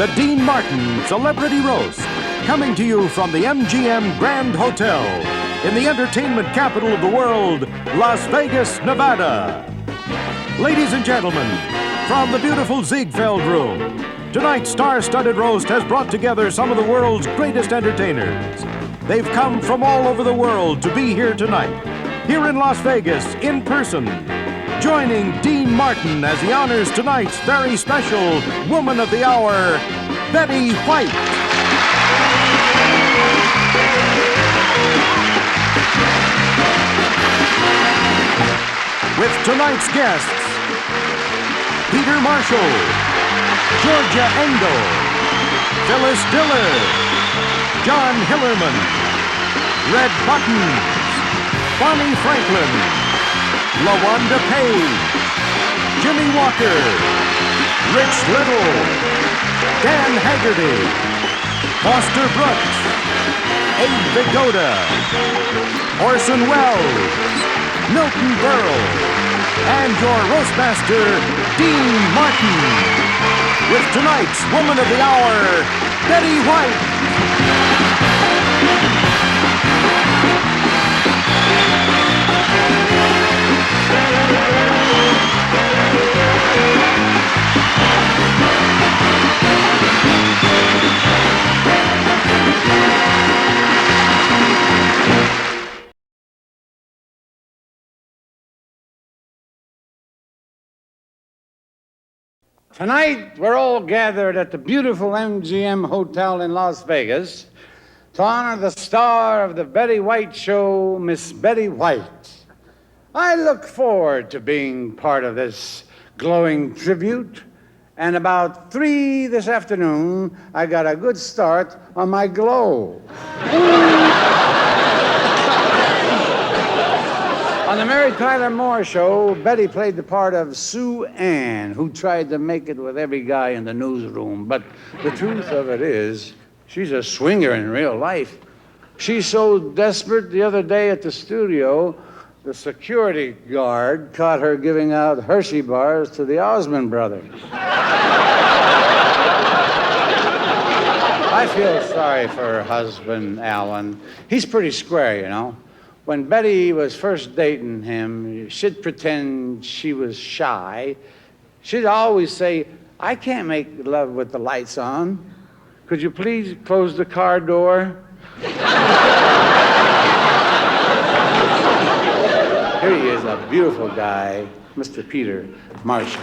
the Dean Martin Celebrity Roast, coming to you from the MGM Grand Hotel in the entertainment capital of the world, Las Vegas, Nevada. Ladies and gentlemen, from the beautiful Ziegfeld Room, tonight's star-studded roast has brought together some of the world's greatest entertainers. They've come from all over the world to be here tonight, here in Las Vegas, in person, joining Dean Martin as he honors tonight's very special Woman of the Hour, Betty White. With tonight's guests, Peter Marshall, Georgia Engel, Phyllis Diller, John Hillerman, Red Buttons, Bonnie Franklin, LaWanda Page, Jimmie Walker, Rich Little, Dan Haggerty, Foster Brooks, Vigoda, Orson Welles, Milton Berle, and your roastmaster, Dean Martin, with tonight's Woman of the Hour, Betty White. Tonight, we're all gathered at the beautiful MGM Hotel in Las Vegas to honor the star of the Betty White Show, Miss Betty White. I look forward to being part of this glowing tribute, and about 3 this afternoon, I got a good start on my glow. On the Mary Tyler Moore Show, Betty played the part of Sue Ann, who tried to make it with every guy in the newsroom. But the truth of it is, she's a swinger in real life. She's so desperate the other day at the studio, the security guard caught her giving out Hershey bars to the Osmond brothers. I feel sorry for her husband, Alan. He's pretty square, you know. When Betty was first dating him, she'd pretend she was shy. She'd always say, "I can't make love with the lights on. Could you please close the car door?" Here he is, a beautiful guy, Mr. Peter Marshall.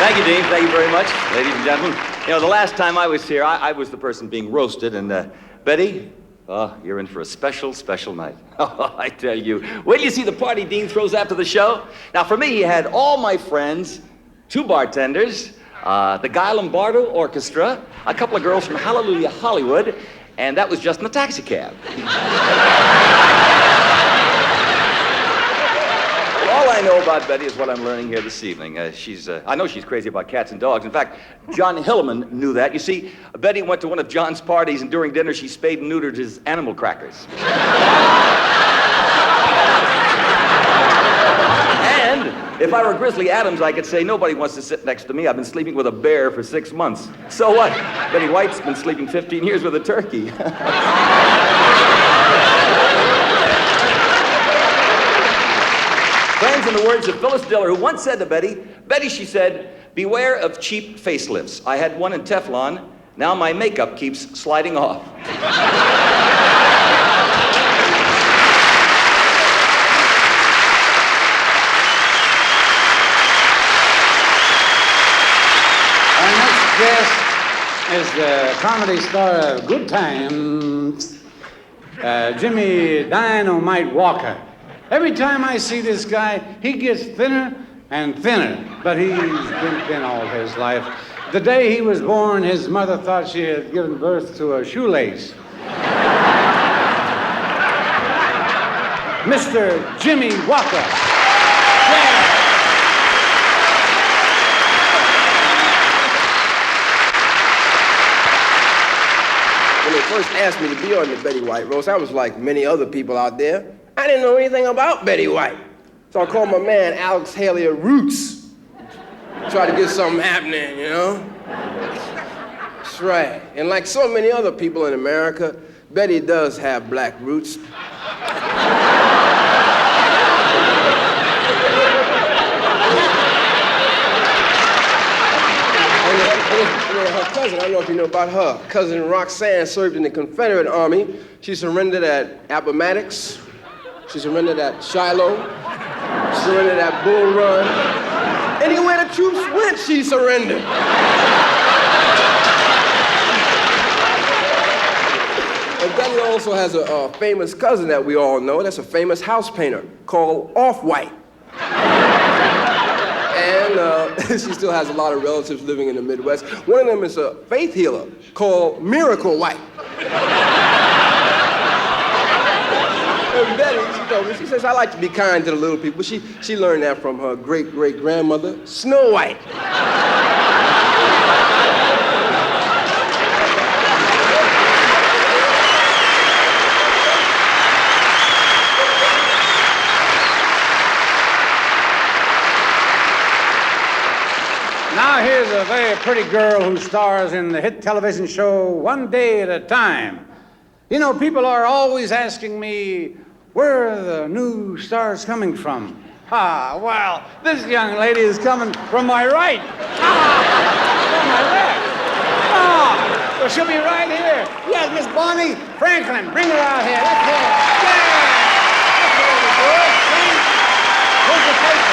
Thank you, Dean. Thank you very much, ladies and gentlemen. You know, the last time I was here, I was the person being roasted, and Betty, you're in for a special, special night. Oh, I tell you. Wait till you see the party Dean throws after the show. Now, for me, he had all my friends, 2 bartenders, the Guy Lombardo Orchestra, a couple of girls from Hallelujah Hollywood, and that was just in the taxi cab. All I know about Betty is what I'm learning here this evening. I know she's crazy about cats and dogs. In fact, John Hillerman knew that. You see, Betty went to one of John's parties, and during dinner, she spayed and neutered his animal crackers. And if I were Grizzly Adams, I could say, nobody wants to sit next to me. I've been sleeping with a bear for 6 months. So what? Betty White's been sleeping 15 years with a turkey. Friends, in the words of Phyllis Diller, who once said to Betty, she said, "Beware of cheap facelifts. I had one in Teflon. Now my makeup keeps sliding off." Our next guest is the comedy star of Good Times, Jimmie Dynamite Walker. Every time I see this guy, he gets thinner and thinner, but he's been thin all his life. The day he was born, his mother thought she had given birth to a shoelace. Mr. Jimmie Walker. Yeah. When they first asked me to be on the Betty White roast, I was like many other people out there. I didn't know anything about Betty White. So I called my man, Alex Haley of Roots. Try to get something happening, you know? That's right. And like so many other people in America, Betty does have black roots. Her cousin, I don't know if you know about her. Cousin Roxanne served in the Confederate Army. She surrendered at Appomattox. She surrendered at Shiloh. She surrendered at Bull Run. Anywhere the troops went, she surrendered. And Betty also has a famous cousin that we all know. That's a famous house painter called Off-White. And she still has a lot of relatives living in the Midwest. One of them is a faith healer called Miracle White. And Betty, she told me, she says, I like to be kind to the little people. She learned that from her great-great-grandmother, Snow White. Now here's a very pretty girl who stars in the hit television show One Day at a Time. You know, people are always asking me, where are the new stars coming from? Well, this young lady is coming from my right. From my left. Well, she'll be right here. Yes, Miss Bonnie Franklin, bring her out here. Let's hear it. Yeah! Where's the paper?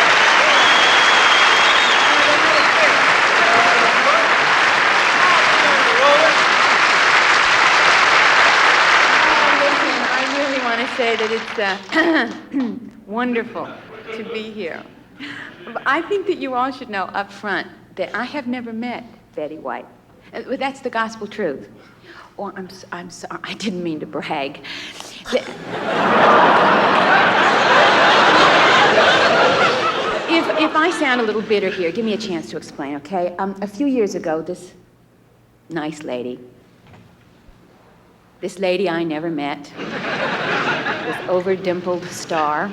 Say that it's wonderful to be here. But I think that you all should know up front that I have never met Betty White. That's the gospel truth. Oh, I'm sorry. I didn't mean to brag. If I sound a little bitter here, give me a chance to explain, okay? A few years ago, this nice lady, this lady I never met, this over-dimpled star,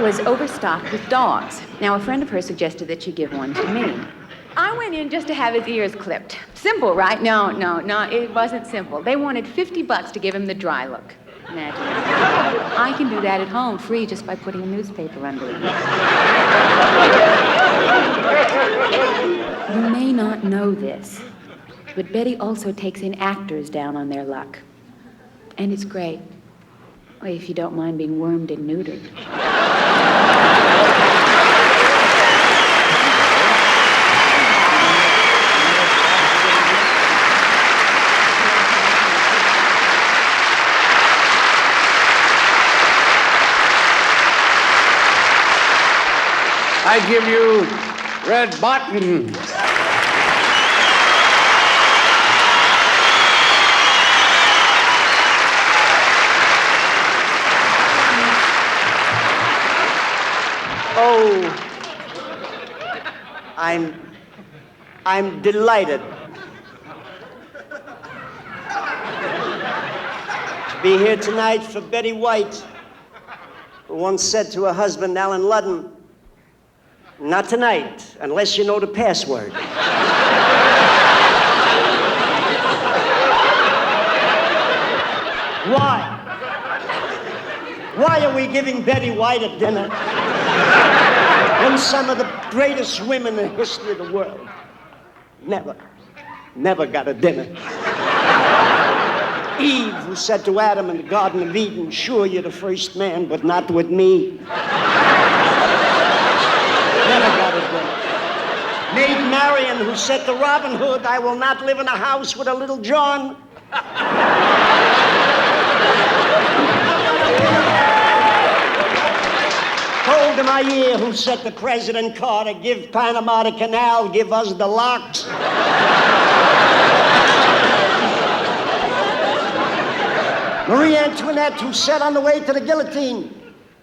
was overstocked with dogs. Now, a friend of hers suggested that she give one to me. I went in just to have his ears clipped. Simple, right? No, it wasn't simple. They wanted $50 to give him the dry look. Imagine. I can do that at home, free, just by putting a newspaper under it. You may not know this, but Betty also takes in actors down on their luck. And it's great. If you don't mind being wormed and neutered. I give you red button. Oh, I'm delighted to be here tonight for Betty White, who once said to her husband, Alan Ludden, not tonight, unless you know the password. Why? Why are we giving Betty White a dinner when some of the greatest women in the history of the world never got a dinner? Eve, who said to Adam in the Garden of Eden, sure, you're the first man, but not with me. Never got a dinner. Maid Marian, who said to Robin Hood, I will not live in a house with a little John. Told in my ear, who said to President Carter, give Panama the canal, give us the locks. Marie Antoinette, who said on the way to the guillotine,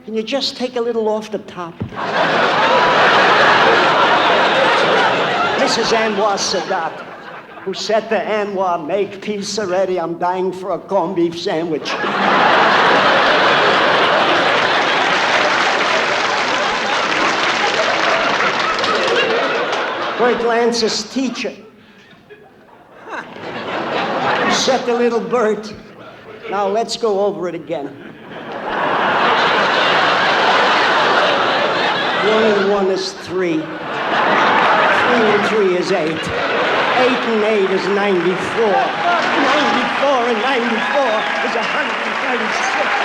can you just take a little off the top? Mrs. Anwar Sadat, who said to Anwar, make peace already, I'm dying for a corned beef sandwich. Bert Lance's teacher. Set the little Bert. Now let's go over it again. 1 and 1 is 3. 3 and 3 is 8. 8 and 8 is 94. 94 and 94 is 136.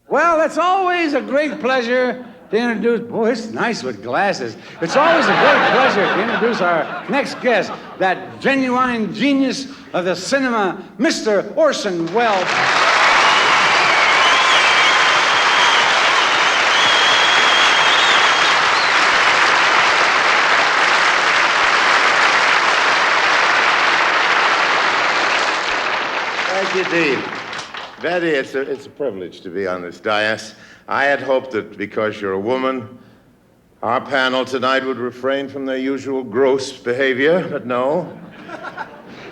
Well, it's always a great pleasure to introduce... Boy, it's nice with glasses. It's always a great pleasure to introduce our next guest, that genuine genius of the cinema, Mr. Orson Welles. Thank you, Dean. Betty, it's a privilege to be on this dais. I had hoped that because you're a woman, our panel tonight would refrain from their usual gross behavior, but no.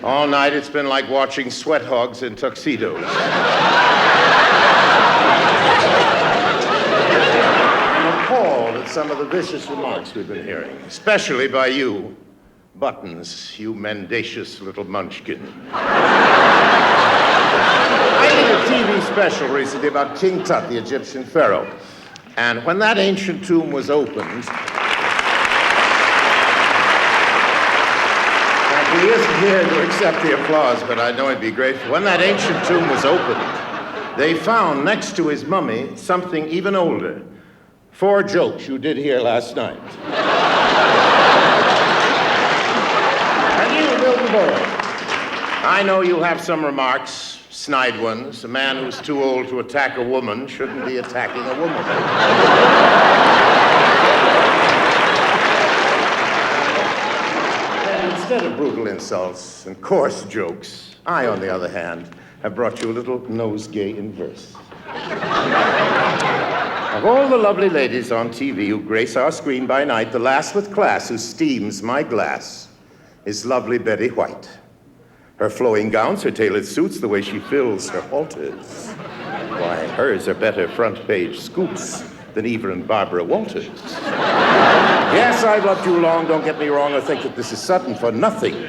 All night it's been like watching sweat hogs in tuxedos. I'm appalled at some of the vicious remarks we've been hearing, especially by you, Buttons, you mendacious little munchkin. I did a TV special recently about King Tut, the Egyptian pharaoh. And when that ancient tomb was opened, he isn't here to accept the applause, but I know he'd be grateful. When that ancient tomb was opened, they found next to his mummy something even older. 4 jokes you did here last night. And you, Milton Berle, I know you have some remarks, snide ones. A man who's too old to attack a woman shouldn't be attacking a woman. And instead of brutal insults and coarse jokes, I, on the other hand, have brought you a little nosegay in verse. Of all the lovely ladies on TV who grace our screen by night, the last with class who steams my glass is lovely Betty White. Her flowing gowns, her tailored suits, the way she fills her halters. Why, hers are better front page scoops than Eva and Barbara Walters. Yes, I've loved you long, don't get me wrong, or think that this is sudden, for nothing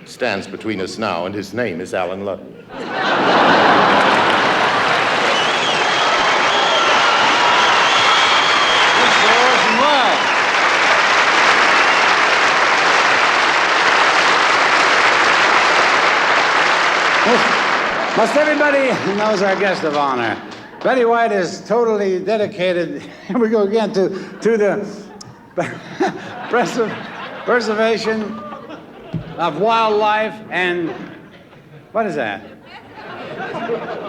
stands between us now, and his name is Alan Ludden. Most everybody knows our guest of honor. Betty White is totally dedicated, here we go again, to the preservation of wildlife and, what is that?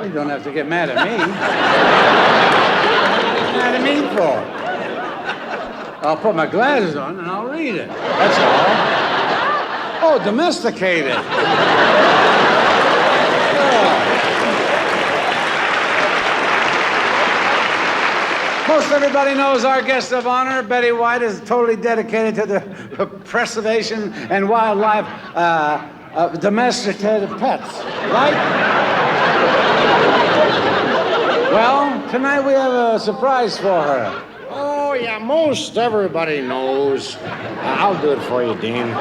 You don't have to get mad at me. What are you mad at me for? I'll put my glasses on and I'll read it. That's all. Oh, domesticated. Most everybody knows our guest of honor, Betty White, is totally dedicated to the preservation and wildlife of domesticated pets, right? Well, tonight we have a surprise for her. Oh, yeah, most everybody knows. I'll do it for you, Dean.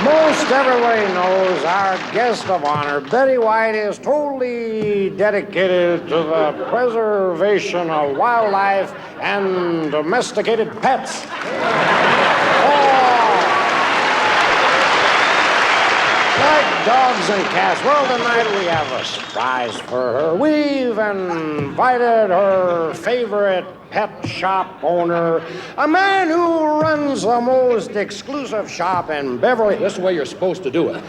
Most everybody knows our guest of honor, Betty White, is totally dedicated to the preservation of wildlife and domesticated pets. Like dogs and cats. Well, tonight we have a surprise for her. We've invited her favorite pet shop owner, a man who runs the most exclusive shop in Beverly. This is the way you're supposed to do it.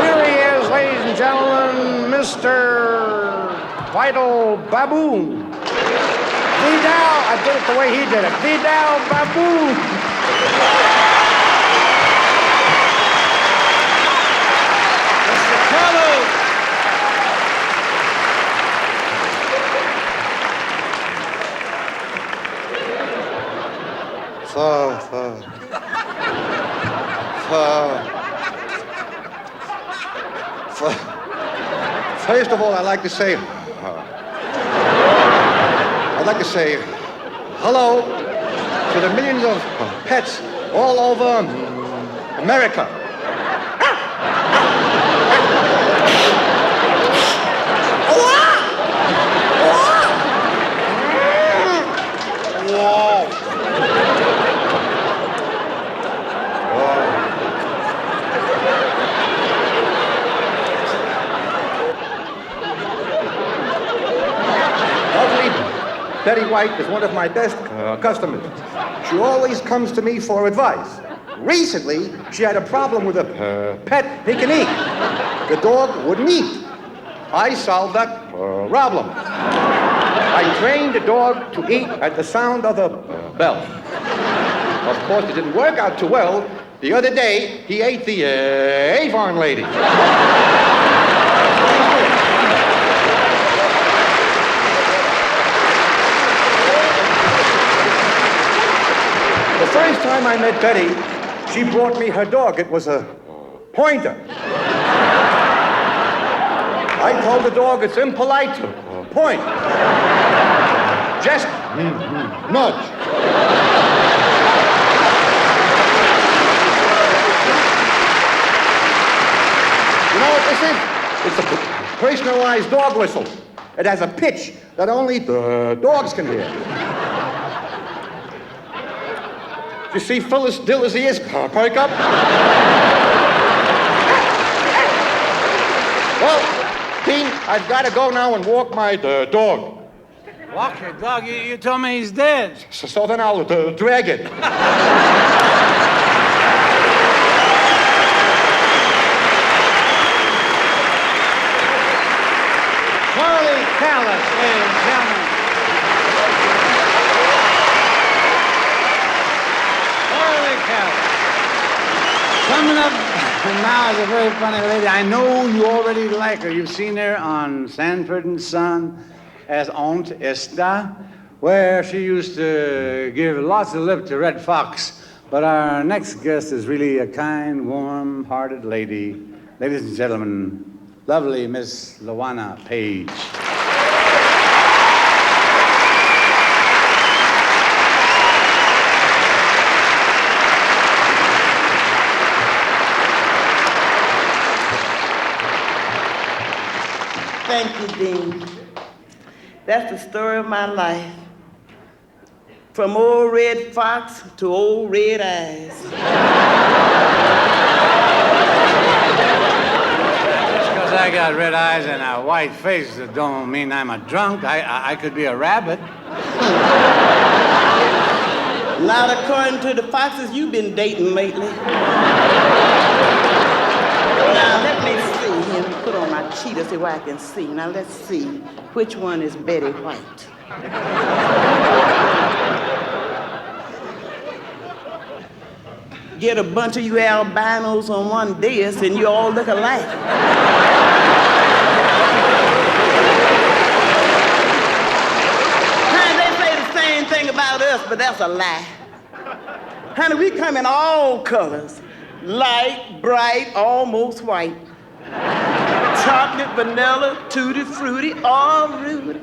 Here he is, ladies and gentlemen, Mr. Vital Baboon. Vidal, I did it the way he did it. Vidal Baboon. Mr. Telly. First of all, I'd like to say hello to the millions of pets all over America. Betty White is one of my best customers. She always comes to me for advice. Recently, she had a problem with a pet Pekingese. The dog wouldn't eat. I solved that problem. I trained the dog to eat at the sound of the bell. Of course, it didn't work out too well. The other day, he ate the Avon lady. The first time I met Betty, she brought me her dog. It was a pointer. I told the dog it's impolite to point. Just nudge. You know what this is? It's a personalized dog whistle. It has a pitch that only the dogs can hear. You see Phyllis Diller's ears perk up? Well, Dean, I've got to go now and walk my dog. Walk your dog? You told me he's dead. So then I'll drag it. Holy Callis, ladies and gentlemen. Coming up now is a very funny lady. I know you already like her. You've seen her on Sanford and Son as Aunt Esta, where she used to give lots of lip to Red Fox. But our next guest is really a kind, warm-hearted lady. Ladies and gentlemen, lovely Miss LaWanda Page. Thank you, Dean. That's the story of my life. From old Red Fox to old Red Eyes. Just because I got red eyes and a white face, that don't mean I'm a drunk. I could be a rabbit. Not according to the foxes you've been dating lately. Now, let me see him. Put on my cheetah so I can see. Now, let's see. Which one is Betty White? Get a bunch of you albinos on one dais and you all look alike. Honey, they say the same thing about us, but that's a lie. Honey, we come in all colors. Light, bright, almost white. Chocolate, vanilla, tutti fruity, all Rudy.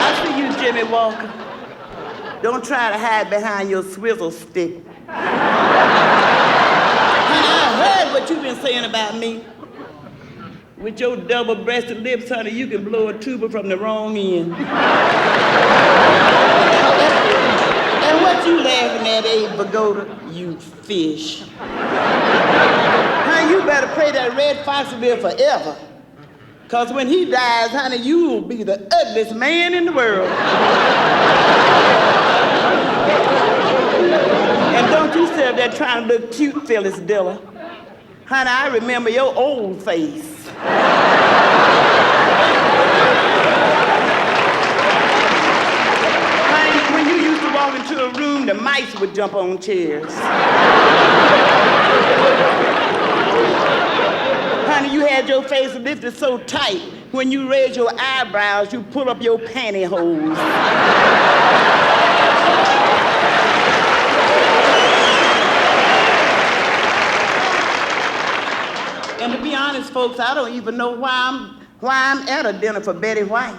I see you, Jimmie Walker. Don't try to hide behind your swizzle stick. Honey, I heard what you've been saying about me. With your double-breasted lips, honey, you can blow a tuba from the wrong end. And what you laughing at, Vigoda, you fish? Honey, you better pray that Red Fox will live forever. Because when he dies, honey, you will be the ugliest man in the world. And don't you sit up there trying to look cute, Phyllis Diller. Honey, I remember your old face. Honey, when you used to walk into a room, the mice would jump on chairs. Honey, you had your face lifted so tight, when you raise your eyebrows, you pull up your pantyhose. folks, I don't even know why I'm at a dinner for Betty White.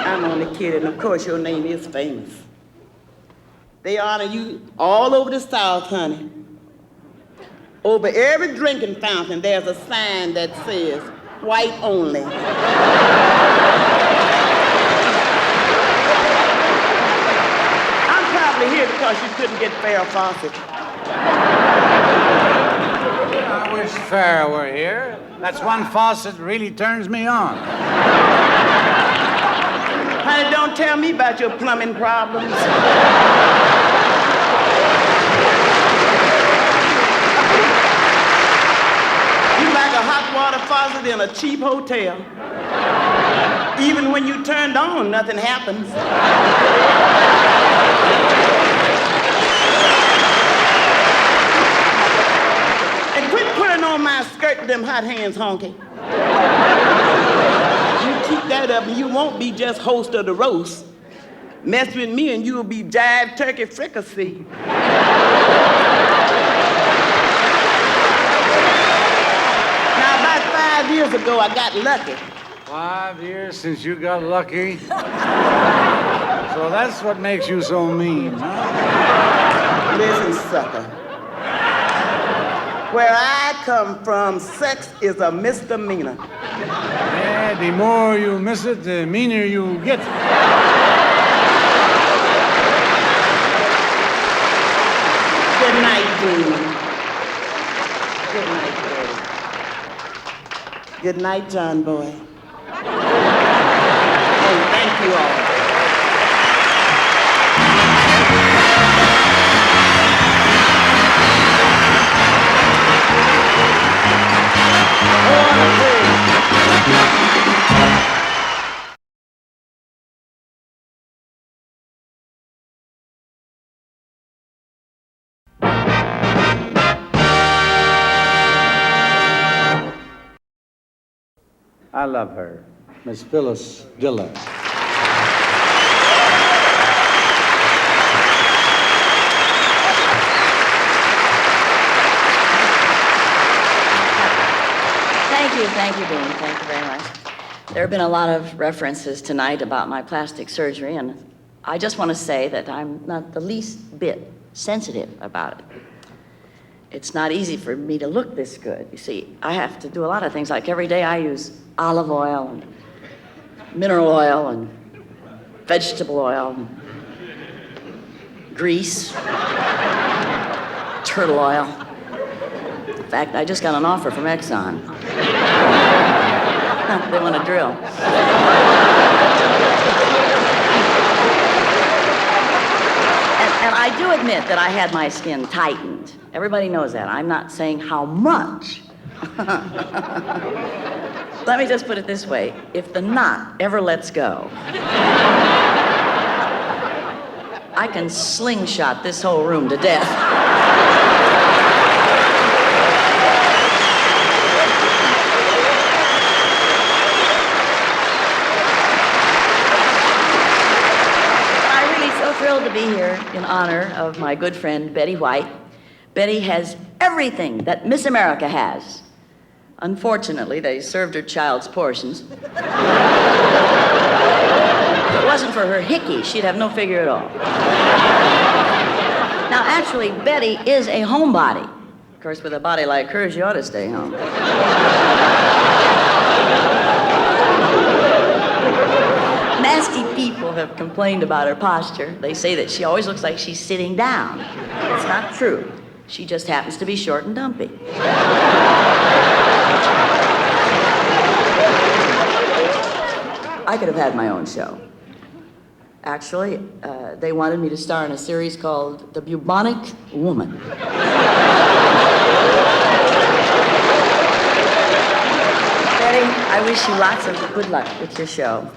I'm only kidding. Of course, your name is famous. They honor you all over the South, honey. Over every drinking fountain, there's a sign that says, white only. I'm probably here because you couldn't get Farrah Fawcett. I wish Farrah were here. That's one faucet that really turns me on. Honey, don't tell me about your plumbing problems. You like a hot water faucet in a cheap hotel. Even when you turned on, nothing happens. And quit putting on my skirt with them hot hands, honky. You keep that up and you won't be just host of the roast. Mess with me and you'll be jive turkey fricassee. Now, about 5 years ago, I got lucky. 5 years since you got lucky? So that's what makes you so mean, huh? Listen, sucker. Where I come from, sex is a misdemeanor. Yeah, the more you miss it, the meaner you get. Good night, Dean. Good night, Daddy. Good night, John Boy. Oh, thank you all. I love her, Miss Phyllis Diller. Thank you, Dean. Thank you very much. There have been a lot of references tonight about my plastic surgery, and I just want to say that I'm not the least bit sensitive about it. It's not easy for me to look this good. You see, I have to do a lot of things. Like every day I use olive oil and mineral oil and vegetable oil and grease, turtle oil. In fact, I just got an offer from Exxon. They want to drill. And I do admit that I had my skin tightened. Everybody knows that. I'm not saying how much. Let me just put it this way. If the knot ever lets go, I can slingshot this whole room to death. Thrilled to be here in honor of my good friend Betty White. Betty has everything that Miss America has. Unfortunately, they served her child's portions. If it wasn't for her hickey, she'd have no figure at all. Now, actually, Betty is a homebody. Of course, with a body like hers, you ought to stay home. Nasty people have complained about her posture. They say that she always looks like she's sitting down. It's not true. She just happens to be short and dumpy. I could have had my own show. Actually, they wanted me to star in a series called The Bubonic Woman. Betty, I wish you lots of good luck with your show.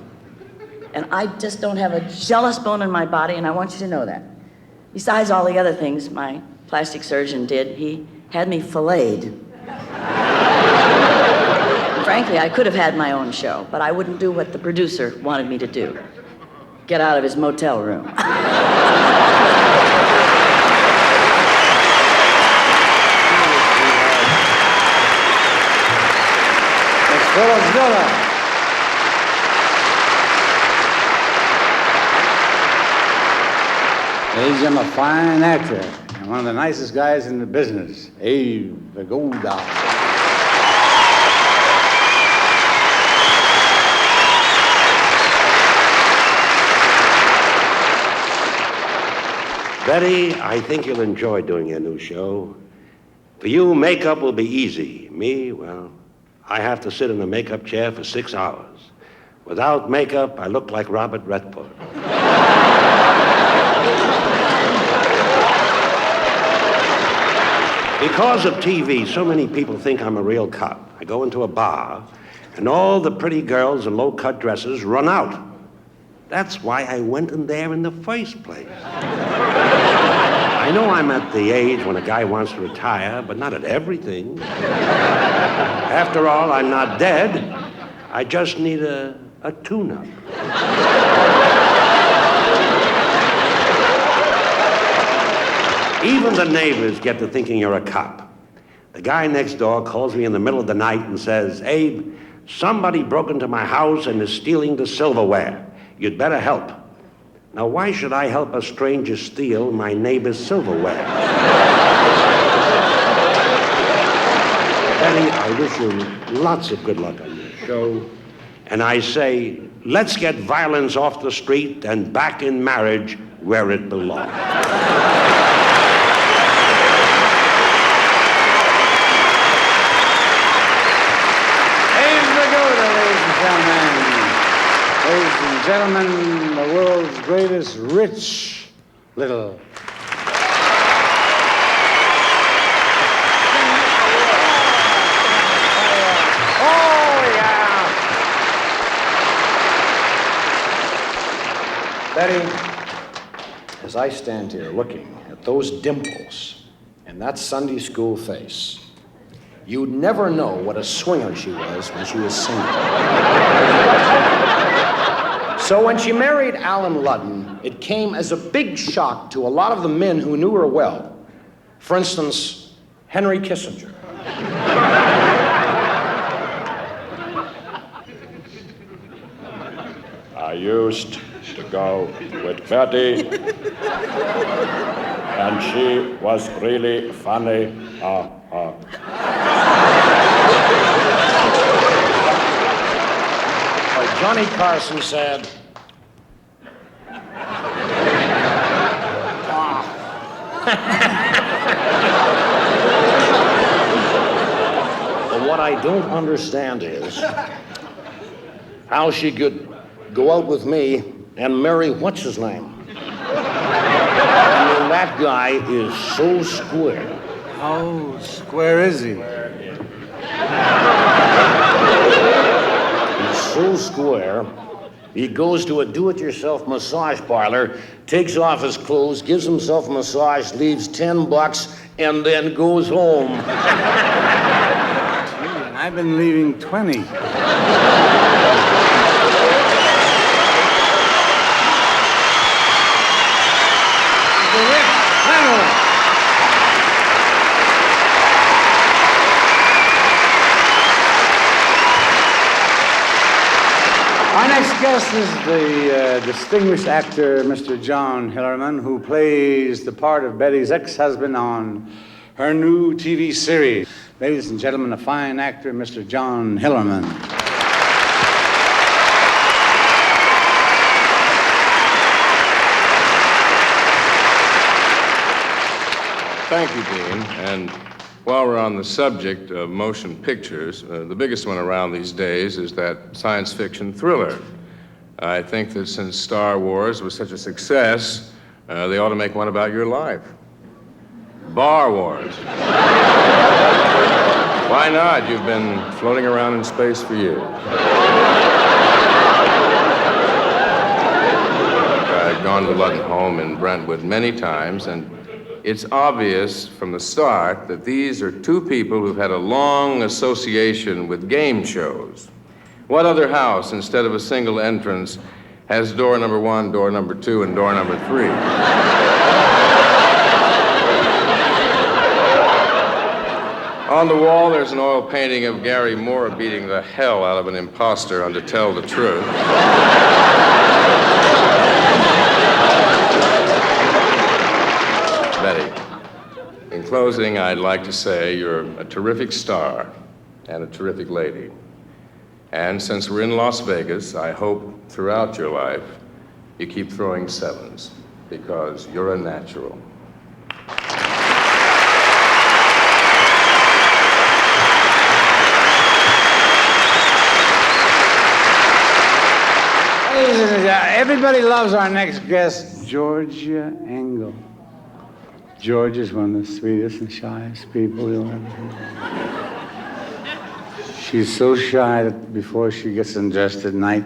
And I just don't have a jealous bone in my body, and I want you to know that. Besides all the other things my plastic surgeon did, he had me filleted. Frankly, I could have had my own show, but I wouldn't do what the producer wanted me to do. Get out of his motel room. He's a fine actor and one of the nicest guys in the business. Vigoda. Betty, I think you'll enjoy doing your new show. For you, makeup will be easy. Me, well, I have to sit in a makeup chair for 6 hours. Without makeup, I look like Robert Redford. Because of TV, so many people think I'm a real cop. I go into a bar, and all the pretty girls in low-cut dresses run out. That's why I went in there in the first place. I know I'm at the age when a guy wants to retire, but not at everything. After all, I'm not dead. I just need a tune-up. Even the neighbors get to thinking you're a cop. The guy next door calls me in the middle of the night and says, Abe, somebody broke into my house and is stealing the silverware. You'd better help. Now, why should I help a stranger steal my neighbor's silverware? Benny, I wish you lots of good luck on your show. And I say, let's get violence off the street and back in marriage where it belongs. Ladies and gentlemen, the world's greatest rich little... Oh, yeah. Betty, as I stand here looking at those dimples and that Sunday school face, you'd never know what a swinger she was when she was single. So when she married Alan Ludden, it came as a big shock to a lot of the men who knew her well. For instance, Henry Kissinger. I used to go with Betty, and she was really funny. Johnny Carson said, But what I don't understand is how she could go out with me and marry what's-his-name. I mean, that guy is so square. How square is he? So square, he goes to a do-it-yourself massage parlor, takes off his clothes, gives himself a massage, leaves $10, and then goes home. I've been leaving 20. Our next guest is the distinguished actor, Mr. John Hillerman, who plays the part of Betty's ex-husband on her new TV series. Ladies and gentlemen, a fine actor, Mr. John Hillerman. Thank you, Dean. And while we're on the subject of motion pictures, the biggest one around these days is that science fiction thriller. I think that since Star Wars was such a success, they ought to make one about your life. Bar Wars. Why not? You've been floating around in space for years. I've gone to Ludden Home in Brentwood many times, and it's obvious from the start that these are two people who've had a long association with game shows. What other house, instead of a single entrance, has door number 1, door number 2, and door number 3? On the wall, there's an oil painting of Gary Moore beating the hell out of an imposter on To Tell the Truth. closing, I'd like to say you're a terrific star and a terrific lady. And since we're in Las Vegas, I hope throughout your life you keep throwing sevens, because you're a natural. Ladies and gentlemen, everybody loves our next guest, Georgia Engel. George is one of the sweetest and shyest people you'll ever meet. She's so shy that before she gets undressed at night,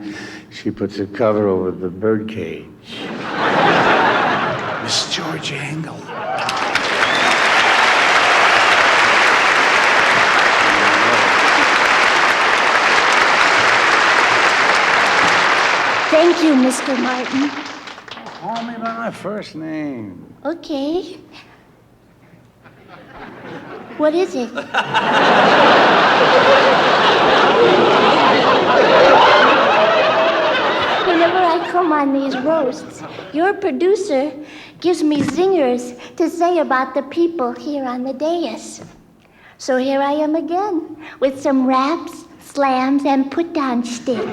she puts a cover over the birdcage. Miss Georgia Engel. Thank you, Mr. Martin. Call me by my first name. Okay. What is it? Whenever I come on these roasts, your producer gives me zingers to say about the people here on the dais. So here I am again, with some raps, slams, and put-down shtick.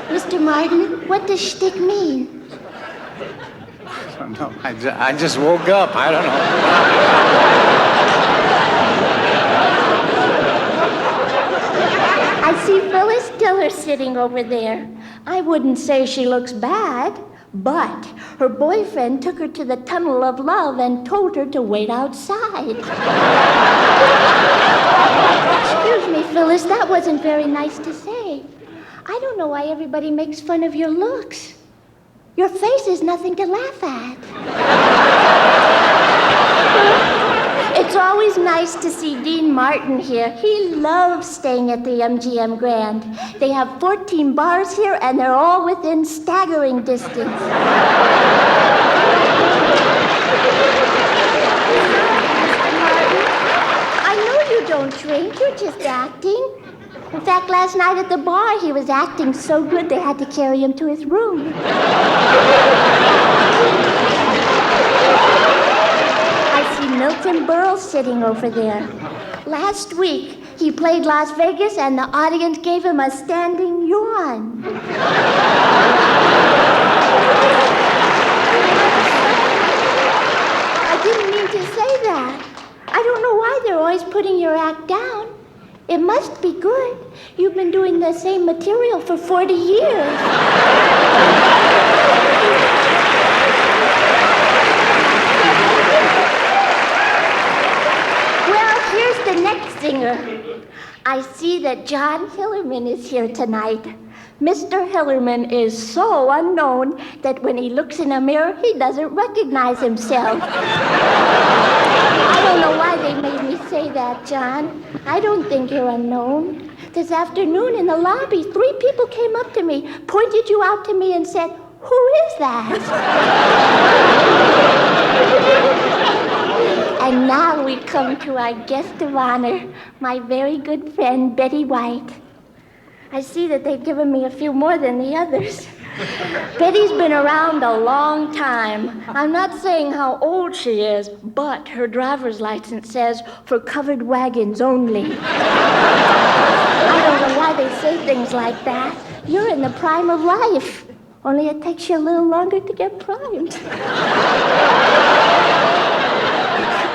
Mr. Martin, what does shtick mean? I don't know. I just woke up. I don't know. I see Phyllis Diller sitting over there. I wouldn't say she looks bad, but her boyfriend took her to the Tunnel of Love and told her to wait outside. Excuse me, Phyllis, that wasn't very nice to say. I don't know why everybody makes fun of your looks. Your face is nothing to laugh at. It's always nice to see Dean Martin here. He loves staying at the MGM Grand. They have 14 bars here, and they're all within staggering distance. I know you don't drink. You're just acting. In fact, last night at the bar, he was acting so good they had to carry him to his room. I see Milton Berle sitting over there. Last week, he played Las Vegas, and the audience gave him a standing yawn. I didn't mean to say that. I don't know why they're always putting your act down. It must be good. You've been doing the same material for 40 years. Well, here's the next singer. I see that John Hillerman is here tonight. Mr. Hillerman is so unknown that when he looks in a mirror, he doesn't recognize himself. I don't know why they made me say that, John. I don't think you're unknown. This afternoon in the lobby, 3 people came up to me, pointed you out to me, and said, "Who is that?" And now we come to our guest of honor, my very good friend, Betty White. I see that they've given me a few more than the others. Betty's been around a long time. I'm not saying how old she is, but her driver's license says for covered wagons only. I don't know why they say things like that. You're in the prime of life. Only it takes you a little longer to get primed.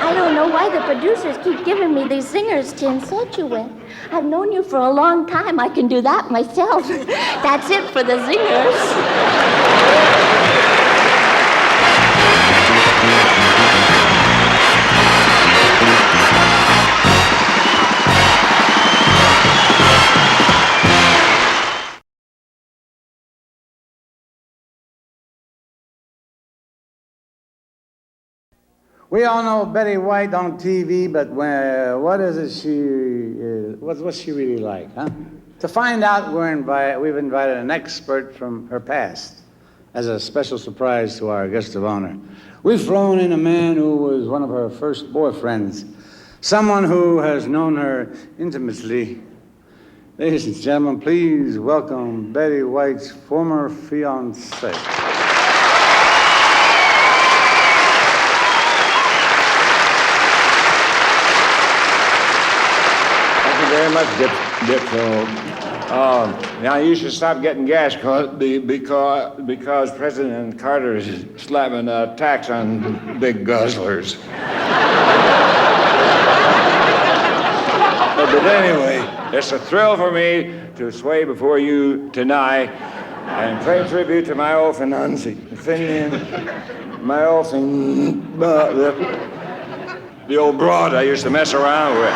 I don't know why the producers keep giving me these singers to insult you with. I've known you for a long time. I can do that myself. That's it for the singers. We all know Betty White on TV, but what is it what's she really like, huh? To find out, we've invited an expert from her past as a special surprise to our guest of honor. We've flown in a man who was one of her first boyfriends, someone who has known her intimately. Ladies and gentlemen, please welcome Betty White's former fiancé. very much, Dipso. Now you should stop getting gas because President Carter is slapping a tax on big guzzlers. But anyway, it's a thrill for me to sway before you tonight and pay tribute to my old fiancé, my old the old broad I used to mess around with.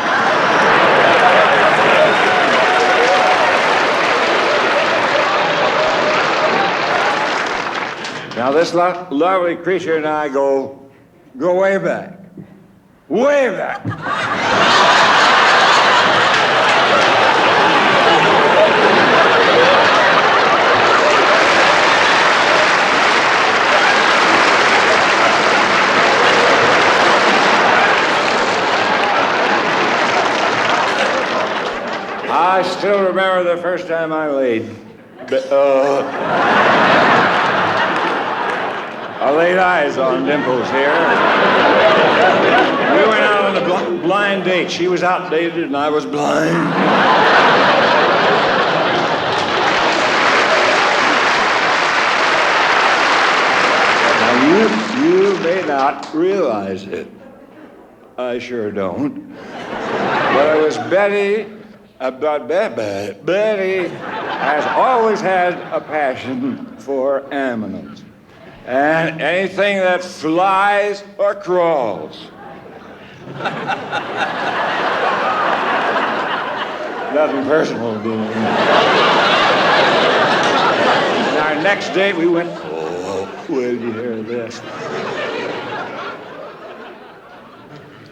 Now this lovely creature and I go way back. Way back. I still remember the first time I laid eyes on Dimples here. We went out on a blind date. She was outdated and I was blind. Now you may not realize it. I sure don't. But it was Betty. Betty has always had a passion for animals. And anything that flies or crawls. Nothing personal, dude. Our next date we went, will you hear this?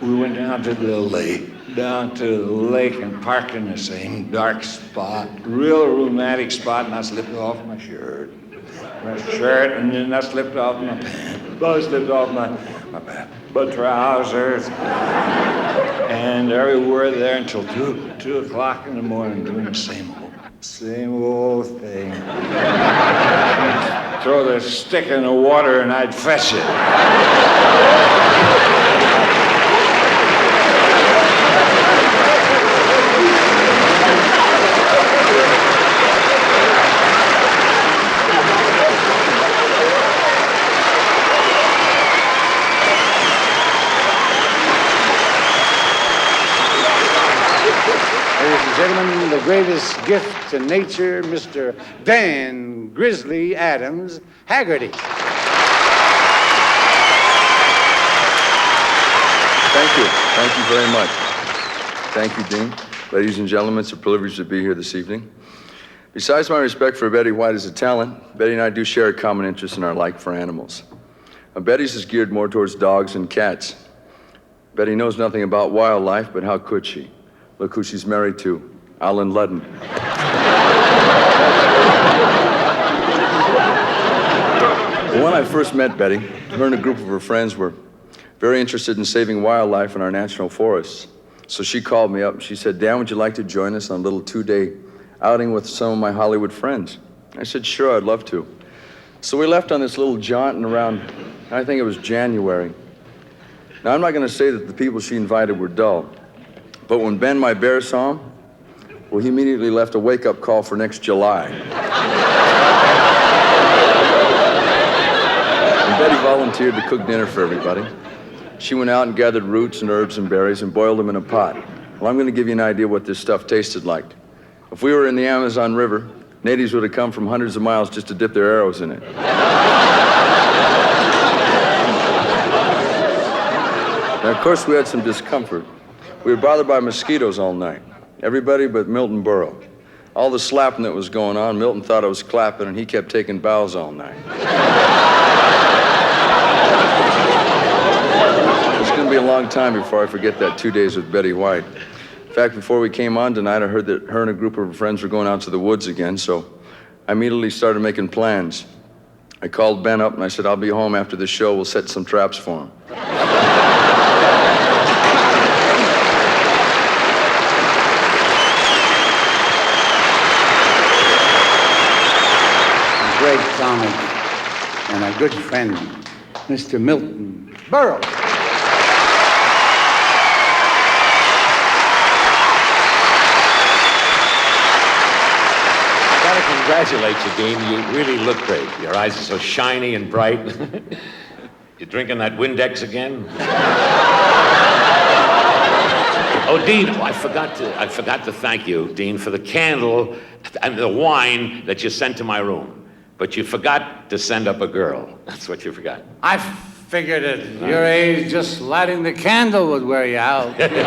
We went down to the lake. And parked in the same dark spot, real romantic spot, and I slipped off my shirt, and then I slipped off my pants, I slipped off my trousers, and there we were there until 2 o'clock in the morning doing the same old thing. Throw the stick in the water and I'd fetch it. Gentlemen, the greatest gift to nature, Mr. Dan Grizzly Adams Haggerty. Thank you. Thank you very much. Thank you, Dean. Ladies and gentlemen, it's a privilege to be here this evening. Besides my respect for Betty White as a talent, Betty and I do share a common interest in our like for animals. Betty's is geared more towards dogs and cats. Betty knows nothing about wildlife, but how could she? Look who she's married to, Alan Ludden. When I first met Betty, her and a group of her friends were very interested in saving wildlife in our national forests. So she called me up and she said, Dan, would you like to join us on a little 2-day outing with some of my Hollywood friends? I said, sure, I'd love to. So we left on this little jaunt and around, I think it was January. Now, I'm not going to say that the people she invited were dull. But when Ben, my bear, saw him, well, he immediately left a wake-up call for next July. And Betty volunteered to cook dinner for everybody. She went out and gathered roots and herbs and berries and boiled them in a pot. Well, I'm going to give you an idea what this stuff tasted like. If we were in the Amazon River, natives would have come from hundreds of miles just to dip their arrows in it. Now, of course, we had some discomfort. We were bothered by mosquitoes all night. Everybody but Milton Berle. All the slapping that was going on, Milton thought I was clapping, and he kept taking bows all night. It's going to be a long time before I forget that 2 days with Betty White. In fact, before we came on tonight, I heard that her and a group of her friends were going out to the woods again, so I immediately started making plans. I called Ben up, and I said, I'll be home after the show. We'll set some traps for him. Great comic and a good friend, Mr. Milton Berle. congratulate you, Dean. You really look great. Your eyes are so shiny and bright. You drinking that Windex again? Oh, Dean, I forgot to thank you, Dean, for the candle and the wine that you sent to my room. But you forgot to send up a girl. That's what you forgot. I figured at your age, just lighting the candle would wear you out. There's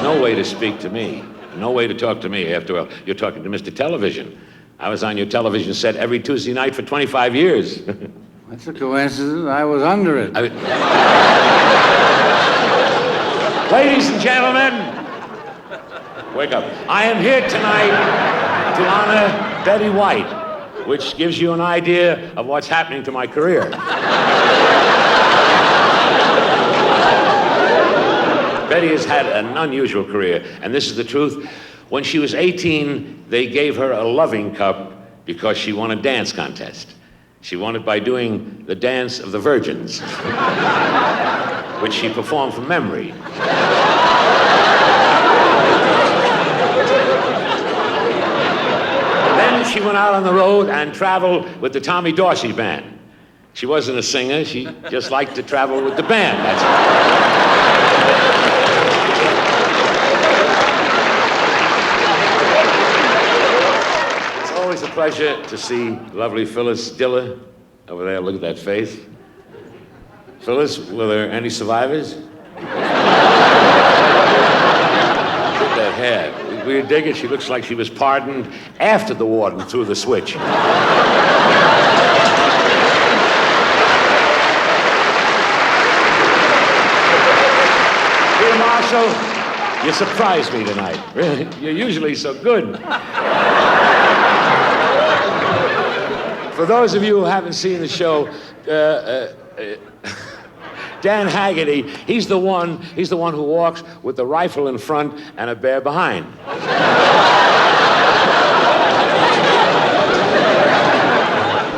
no way to speak to me. No way to talk to me. After all, you're talking to Mr. Television. I was on your television set every Tuesday night for 25 years. That's a coincidence. I was under it. Ladies and gentlemen, wake up. I am here tonight to honor Betty White, which gives you an idea of what's happening to my career. Betty has had an unusual career, and this is the truth. When she was 18, they gave her a loving cup because she won a dance contest. She won it by doing the dance of the virgins, which she performed from memory. Then she went out on the road and traveled with the Tommy Dorsey Band. She wasn't a singer, she just liked to travel with the band, that's all. It's a pleasure to see lovely Phyllis Diller over there. Look at that face. Phyllis, were there any survivors? Look at that hair. We dig it. She looks like she was pardoned after the warden threw the switch. Peter Marshall, you surprised me tonight. Really, you're usually so good. For those of you who haven't seen the show, Dan Haggerty, he's the one who walks with the rifle in front and a bear behind.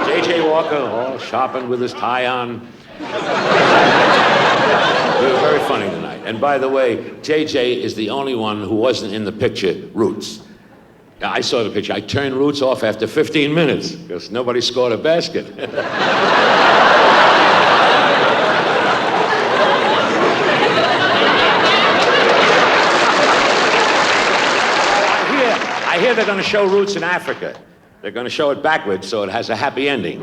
J.J. Walker, all sharpened with his tie on. We were very funny tonight. And by the way, J.J. is the only one who wasn't in the picture Roots. I saw the picture. I turned Roots off after 15 minutes because nobody scored a basket. I hear they're going to show Roots in Africa. They're going to show it backwards so it has a happy ending.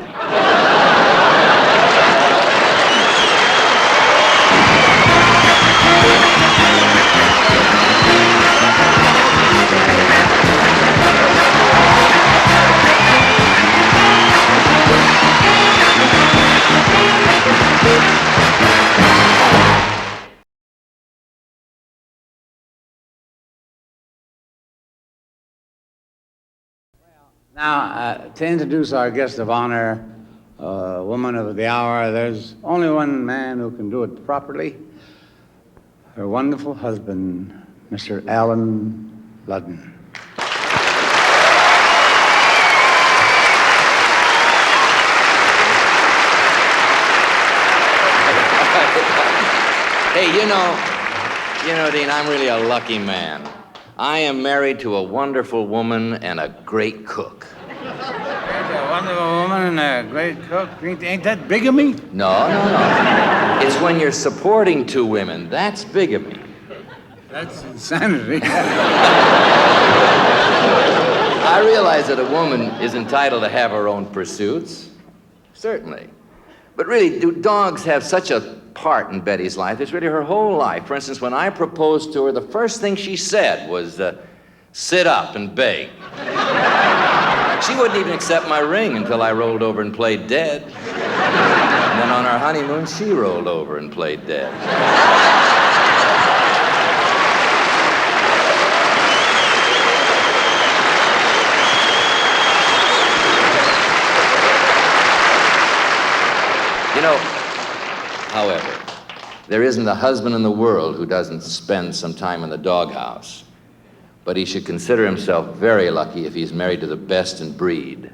Now, to introduce our guest of honor, woman of the hour, there's only one man who can do it properly. Her wonderful husband, Mr. Alan Ludden. Hey, you know, Dean, I'm really a lucky man. I am married to a wonderful woman and a great cook. A wonderful woman and a great cook? Ain't that bigamy? No. It's when you're supporting two women. That's bigamy. That's insanity. I realize that a woman is entitled to have her own pursuits. Certainly. But really, do dogs have such a part in Betty's life? It's really her whole life. For instance, when I proposed to her, the first thing she said was, sit up and beg. She wouldn't even accept my ring until I rolled over and played dead. And then on our honeymoon, she rolled over and played dead. However, there isn't a husband in the world who doesn't spend some time in the doghouse. But he should consider himself very lucky if he's married to the best in breed.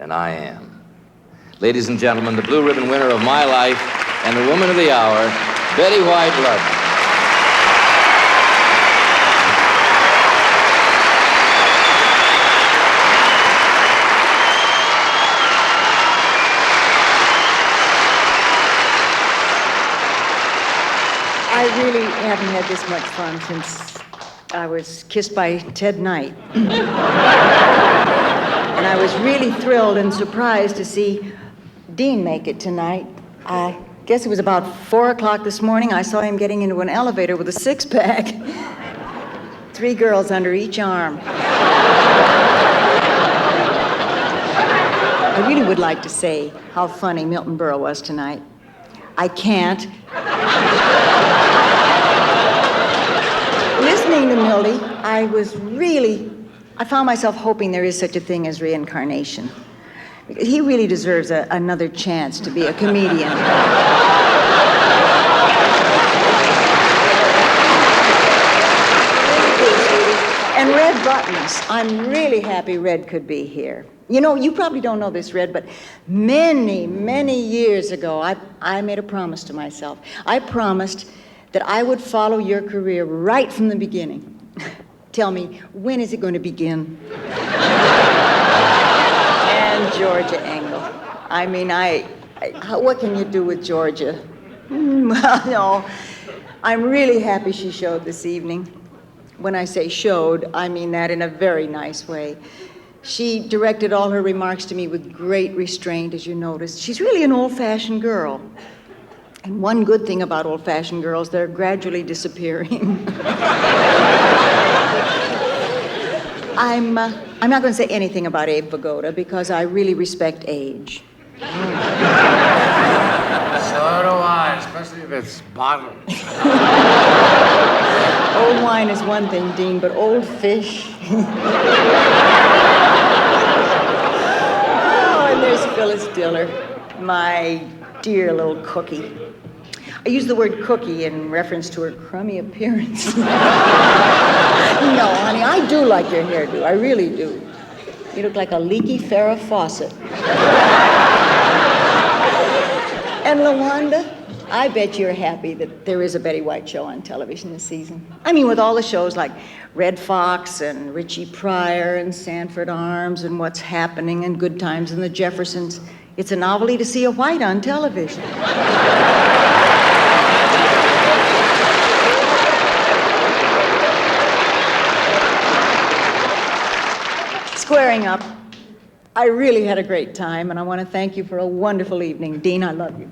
And I am. Ladies and gentlemen, the blue ribbon winner of my life and the woman of the hour, Betty White Ludden. really haven't had this much fun since I was kissed by Ted Knight. And I was really thrilled and surprised to see Dean make it tonight. I guess it was about 4 o'clock this morning. I saw him getting into an elevator with a six-pack. 3 girls under each arm. I really would like to say how funny Milton Berle was tonight. I can't. Listening to Milty, I found myself hoping there is such a thing as reincarnation. He really deserves another chance to be a comedian. And Red Buttons. I'm really happy Red could be here. You know, you probably don't know this, Red, but many, many years ago, I made a promise to myself. I promised that I would follow your career right from the beginning. Tell me, when is it going to begin? And Georgia Engel. I mean, what can you do with Georgia? Well, no, I'm really happy she showed this evening. When I say showed, I mean that in a very nice way. She directed all her remarks to me with great restraint, as you noticed. She's really an old-fashioned girl. And one good thing about old-fashioned girls, they're gradually disappearing. I'm not going to say anything about Abe Vigoda because I really respect age. So do I, especially if it's bottled. Old wine is one thing, Dean, but old fish. Oh, and there's Phyllis Diller, my dear little cookie. I use the word cookie in reference to her crummy appearance. No, honey, I do like your hairdo. I really do. You look like a leaky Farrah faucet. And LaWanda, I bet you're happy that there is a Betty White show on television this season. I mean, with all the shows like Red Fox and Richie Pryor and Sanford Arms and What's Happening and Good Times and the Jeffersons, it's a novelty to see a white on television. Squaring up, I really had a great time, and I want to thank you for a wonderful evening. Dean, I love you.